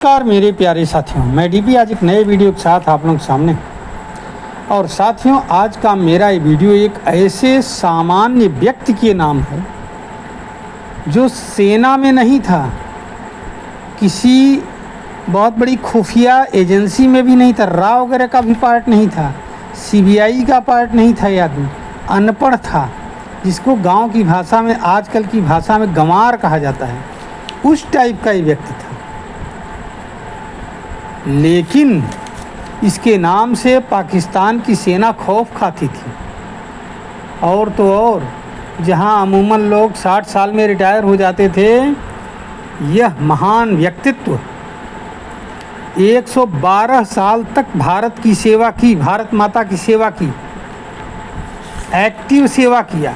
नमस्कार मेरे प्यारे साथियों, मैं डीपी आज एक नए वीडियो के साथ आप लोगों के सामने। और साथियों, आज का मेरा ये वीडियो एक ऐसे सामान्य व्यक्ति के नाम है जो सेना में नहीं था, किसी बहुत बड़ी खुफिया एजेंसी में भी नहीं था, राव वगैरह का भी पार्ट नहीं था, सीबीआई का पार्ट नहीं था। ये आदमी अनपढ़ था, जिसको गांव की भाषा में, आजकल की भाषा में गंवार कहा जाता है। उस टाइप का ये व्यक्ति था, लेकिन इसके नाम से पाकिस्तान की सेना खौफ खाती थी। और तो और, जहां अमूमन लोग 60 साल में रिटायर हो जाते थे, यह महान व्यक्तित्व 112 साल तक भारत की सेवा की, भारत माता की सेवा की, एक्टिव सेवा किया।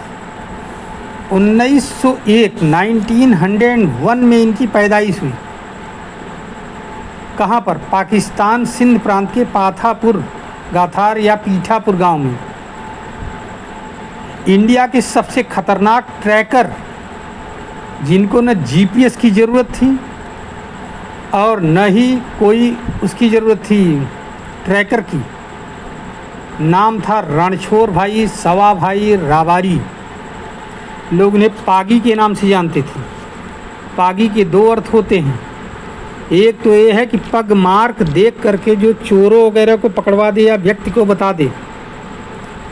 1901 में इनकी पैदाइश हुई। कहाँ पर? पाकिस्तान सिंध प्रांत के पाथापुर गाथार या पीठापुर गांव में। इंडिया के सबसे खतरनाक ट्रैकर, जिनको न जीपीएस की ज़रूरत थी और न ही कोई उसकी ज़रूरत थी ट्रैकर की, नाम था रणछोड़ भाई सवा भाई राबारी। लोग उन्हें पागी के नाम से जानते थे। पागी के दो अर्थ होते हैं, एक तो ये है कि पग मार्क देख करके जो चोरों वगैरह को पकड़वा दे या व्यक्ति को बता दे,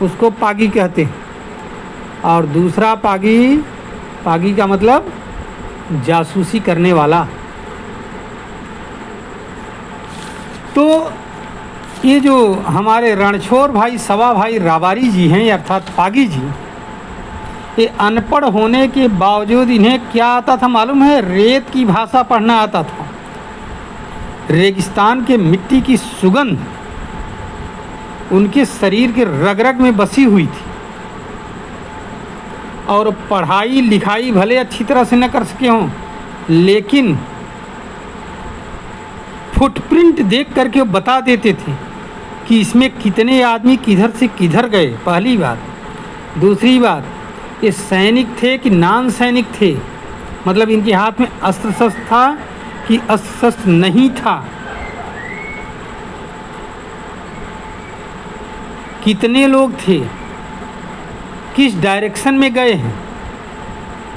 उसको पागी कहते हैं। और दूसरा पागी का मतलब जासूसी करने वाला। तो ये जो हमारे रणछोड़ भाई सवा भाई राबारी जी हैं, अर्थात पागी जी, ये अनपढ़ होने के बावजूद इन्हें क्या आता था मालूम है? रेत की भाषा पढ़ना आता था। रेगिस्तान के मिट्टी की सुगंध उनके शरीर के रग रग में बसी हुई थी। और पढ़ाई लिखाई भले अच्छी तरह से न कर सके हों, लेकिन फुटप्रिंट देख करके वो बता देते थे कि इसमें कितने आदमी किधर से किधर गए, पहली बात। दूसरी बात, ये सैनिक थे कि नॉन सैनिक थे, मतलब इनके हाथ में अस्त्र शस्त्र था कि अस्त्र शस्त्र नहीं था, कितने लोग थे, किस डायरेक्शन में गए हैं।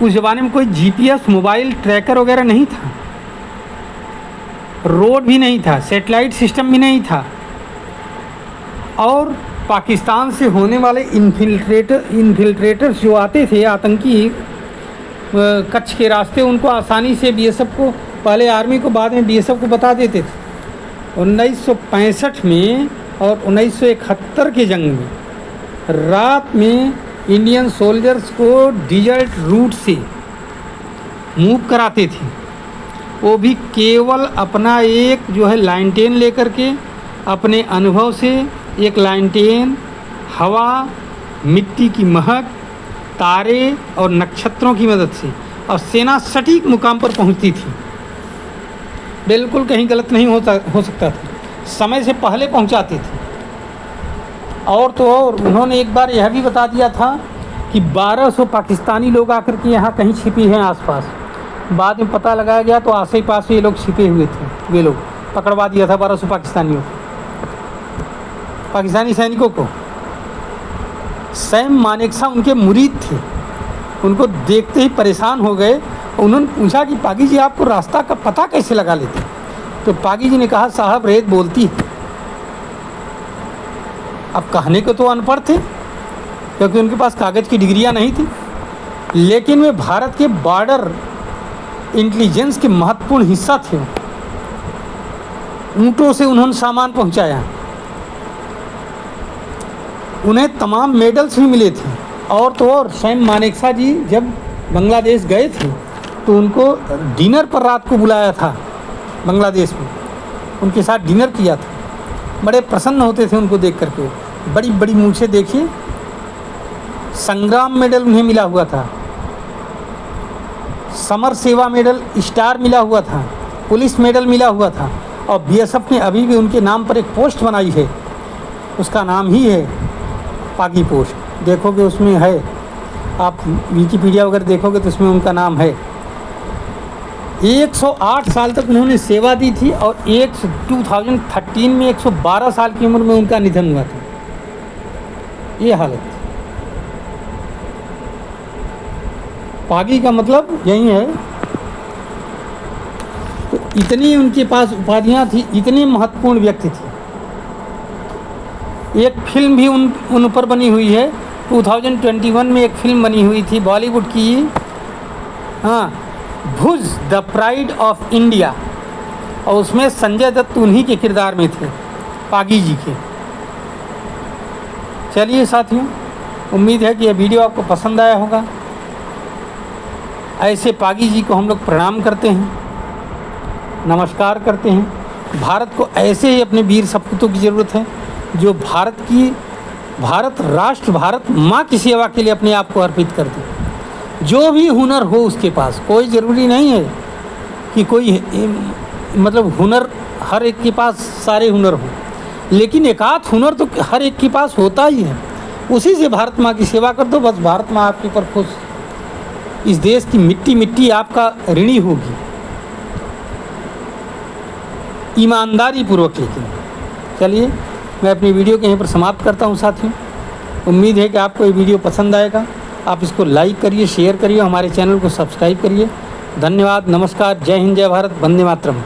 उस ज़माने में कोई जीपीएस मोबाइल ट्रैकर वगैरह नहीं था, रोड भी नहीं था, सैटेलाइट सिस्टम भी नहीं था। और पाकिस्तान से होने वाले इन्फिल्ट्रेटर्स जो आते थे, आतंकी कच्छ के रास्ते, उनको आसानी से बीएसएफ को, पहले आर्मी को, बाद में बीएसएफ को बता देते थे। 1965 में और 1971 के जंग में रात में इंडियन सोल्जर्स को डिजर्ट रूट से मूव कराते थे, वो भी केवल अपना एक जो है लाइनटेन लेकर के, अपने अनुभव से एक लाइनटेन, हवा, मिट्टी की महक, तारे और नक्षत्रों की मदद से, और सेना सटीक मुकाम पर पहुंचती थी। बिल्कुल कहीं गलत नहीं हो सकता था, समय से पहले पहुंचाते थे। और तो और, उन्होंने एक बार यह भी बता दिया था कि 1200 पाकिस्तानी लोग आकर के यहाँ कहीं छिपे हैं आसपास। बाद में पता लगाया गया तो आसे ही पास ये लोग छिपे हुए थे, वे लोग पकड़वा दिया था 1200 पाकिस्तानियों को, पाकिस्तानी सैनिकों को। सैम मानेकशॉ उनके मुरीद थे, उनको देखते ही परेशान हो गए। उन्होंने पूछा कि पागी जी, आपको रास्ता का पता कैसे लगा लेते? तो पागी जी ने कहा, साहब रेत बोलती है। अब कहने को तो अनपढ़ थे, क्योंकि उनके पास कागज़ की डिग्रियां नहीं थी, लेकिन वे भारत के बॉर्डर इंटेलिजेंस के महत्वपूर्ण हिस्सा थे। ऊँटों से उन्होंने सामान पहुंचाया, उन्हें तमाम मेडल्स भी मिले थे। और तो और, सैम मानेकशॉ जी जब बांग्लादेश गए थे तो उनको डिनर पर रात को बुलाया था बांग्लादेश में, उनके साथ डिनर किया था। बड़े प्रसन्न होते थे उनको देख करके। बड़ी बड़ी मूछें देखिए। संग्राम मेडल उन्हें मिला हुआ था, समर सेवा मेडल, स्टार मिला हुआ था, पुलिस मेडल मिला हुआ था। और बीएसएफ ने अभी भी उनके नाम पर एक पोस्ट बनाई है, उसका नाम ही है पागी पोस्ट। देखोगे उसमें है, आप विकिपीडिया वगैरह देखोगे तो उसमें उनका नाम है। 108 साल तक उन्होंने सेवा दी थी और 2013 में 112 साल की उम्र में उनका निधन हुआ था। ये हालत थी। पागी का मतलब यही है। तो इतनी उनके पास उपाधियां थी, इतने महत्वपूर्ण व्यक्ति थे। एक फिल्म भी उन पर बनी हुई है। 2021 में एक फिल्म बनी हुई थी बॉलीवुड की, हाँ, भुज द प्राइड ऑफ इंडिया, और उसमें संजय दत्त उन्हीं के किरदार में थे, पागी जी के। चलिए साथियों, उम्मीद है कि यह वीडियो आपको पसंद आया होगा। ऐसे पागी जी को हम लोग प्रणाम करते हैं, नमस्कार करते हैं। भारत को ऐसे ही अपने वीर सपूतों की ज़रूरत है जो भारत राष्ट्र, भारत माँ की सेवा के लिए अपने आप को अर्पित कर दे। जो भी हुनर हो उसके पास, कोई ज़रूरी नहीं है कि कोई मतलब हुनर हर एक के पास सारे हुनर हो, लेकिन एकाध हुनर तो हर एक के पास होता ही है। उसी से भारत माँ की सेवा कर दो, बस भारत माँ आपके ऊपर खुश। इस देश की मिट्टी आपका ऋणी होगी, ईमानदारी पूर्वक। लेकिन चलिए, मैं अपनी वीडियो को यहीं पर समाप्त करता हूं साथियों। उम्मीद है कि आपको ये वीडियो पसंद आएगा। आप इसको लाइक करिए, शेयर करिए, हमारे चैनल को सब्सक्राइब करिए। धन्यवाद, नमस्कार, जय हिंद, जय भारत, वंदे मातरम।